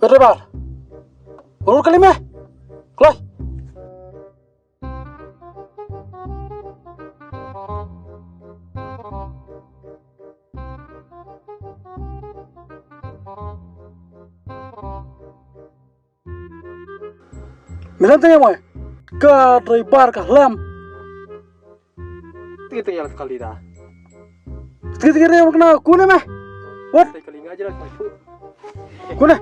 Berdebar. Urut kelima. Keluar. Milan tanya mo ke driver ke lam. Tiga yang sekali dah. Tiga yang kena kuna mah. What? Sekali aja lah. Kuna.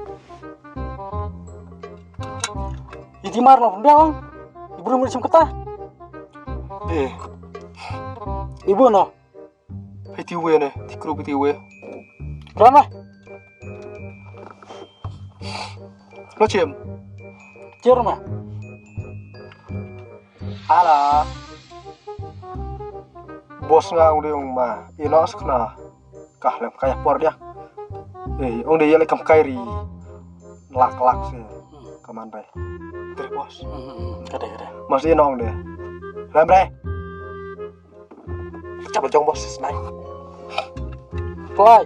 Iti mar lo ndang. Ibu rumah macam kata. Ibu no. Peti we ne, tikru peti we. Kerana? Lo cem. Cer mah. Ala. Bos nga ong deong ma, ino skna. Kahlam kaya por dia. Ong de yale kam kairi. Lak se. Kaman bai. Ter bos. Kada. Mas ino ong de. Lam bre. Chap jong bos snai. Fly.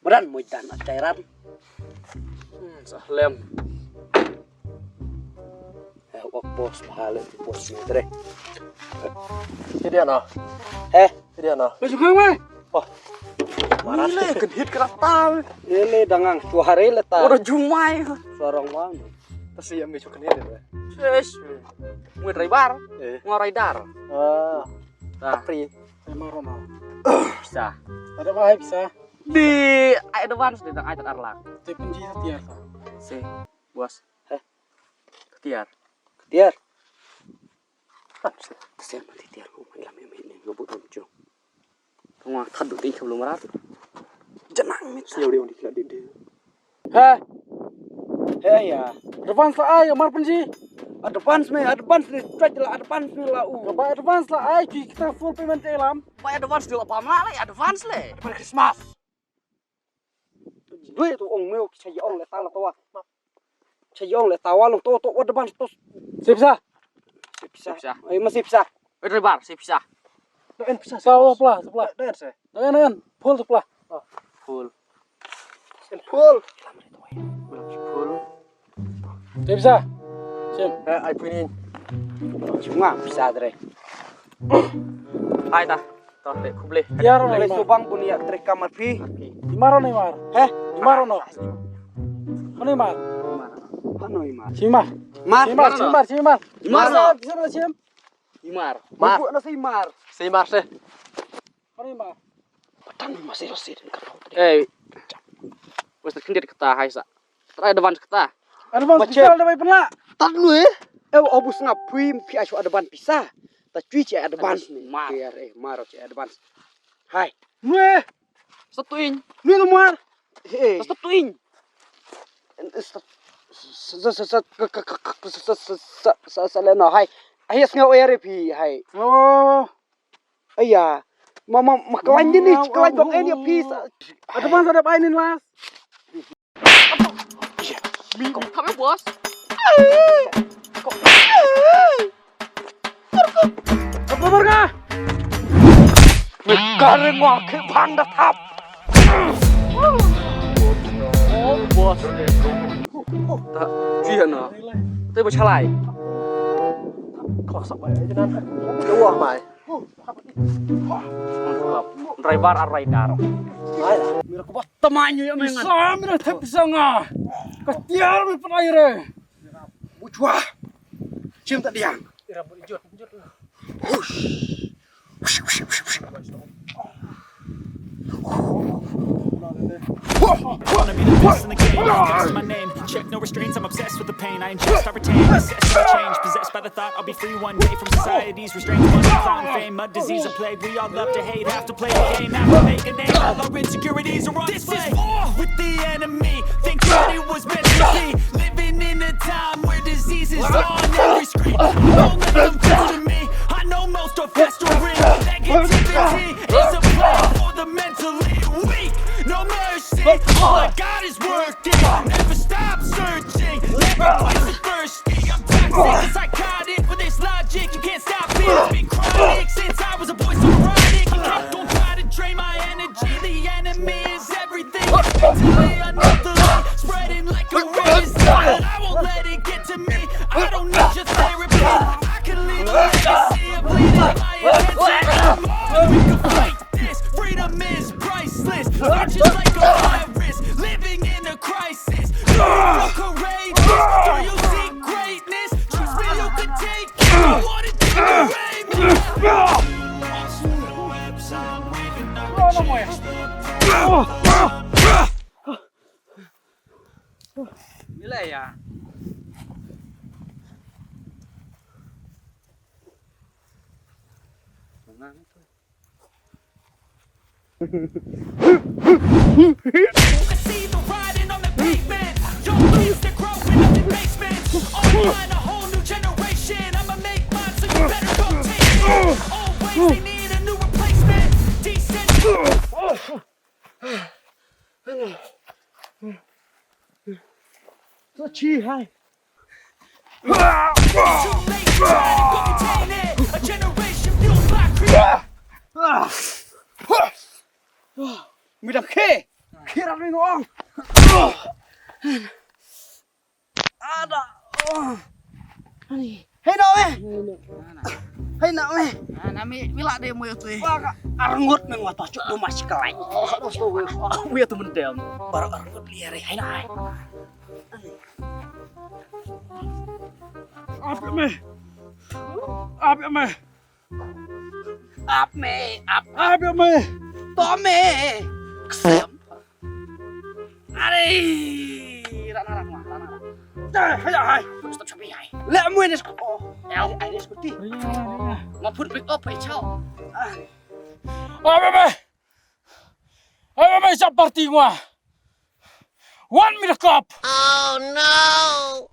Beran mau dan cairan. Sahlem. Wak bos pahala bos ni dre. Jadi ana. Jadi ana. Baju kang mah. Oh. Marah le kan hit kerata. Ele dangang suara leta. Ora jumai. Suara mang. Pasti yang besok kan ini. Yes. Mu driver. Ngoraidar. Ah. Tapi emang mau. Bisa. Ada apa bisa? Di advance di tengah ayat arlang. Di penji tiar. Si, bos. Ketiar. Tiar. Terus mati tiar ko ilam ini ngobot unjung. Tunggu thadu ting sebelum marat. Janang mit Siapa dia dikira dia. Ya. Advance lah ay, mar penji. Advance ni straight lah advance ni lah. Coba advance lah ay, kita full payment elam. Pak advance dulu apa malah advance le. Pada Christmas. Duit tu ong meu cai ong le tang la toa. Cai ong le tawa long to advance to. Bisa. Ay masih bisa. Rebar, si bisa. Dan bisa. Sawa sebelah. Dan saya. Dengan full sebelah. Full. Full. Full. Bisa. Sim. I punya. Cuma bisa dre. Hai dah. Toh dek kuble. Tiar Oleh oleh subang punya trik kamar pi. Di maro nih mar. Di maro no. Mana mar? Ano imar? Simar. Mar. Simar. Mar. Bisa sim. Imar. Mar. Na si Mar. Si Mar se. Mana mar? Patan masih rosid kan. Wes terkendir ketah hai sa. Try advance ketah. Advance bisa ada pernah. Tan lu obus ngapui pi asu advance bisa. Ta cuy ci advance ni. Mar. Mar ci advance. Hai. Nue. Satuin. Nue tu mar. Satuin. Salena hai. Ayas ngau ere pi hai. Oh. Ayah. Mama makawan ni kawan bang ini pi. Advance ada painin las. Kau kami bos. Apa kah? Kareng wak bang dah tap. Oh bos. Tak cuy na. Tapi bercalai. Kau sampai aja nan. Jauh mai. Driver ar-radar. Mira ko ba tamanyo yung mga. Mira tap sanga. Katiar mi panaire. Bucua. Cium tak diang. Rambut hijau. Wanna be the best in the game, that's my name. Check no restraints, I'm obsessed with the pain. I ingest, I retain, assess, I change. Possessed by the thought I'll be free one day from society's restraints. Money, clown, fame, a disease, a plague. We all love to hate, have to play the game, have to make a name. All our insecurities are on display. This is war with the enemy. Think that it was meant to be. Living in a time where disease is on every screen. Don't let them fool to me. I know most are festering. I see the riding on the pavement. Young kids that growing up in basements. Online, a whole new generation. I'ma make mine, so you better go take it. Always they need a new replacement. Decent. Sao chi hay? Too late to try to contain it. A generation fueled by creed. Mày đằng khê ra đây ngon. Hey nào mày? Hey nào mày? Nami bila dia mau tu. Arngut mày ngwa tocok do mas kelai. Aduh, tahu ya temen dem. Baru arngut liar hai nai. Apa mày? Apa mày? Ap me, Apa mày? to me. Kesem. Ari, rana. Hay. Stop sampai hai. Lẹ mày này. Ai dia seperti. Mau put pick up hai chao. Apa mày sắp party ngwa. One minute cup. Oh no!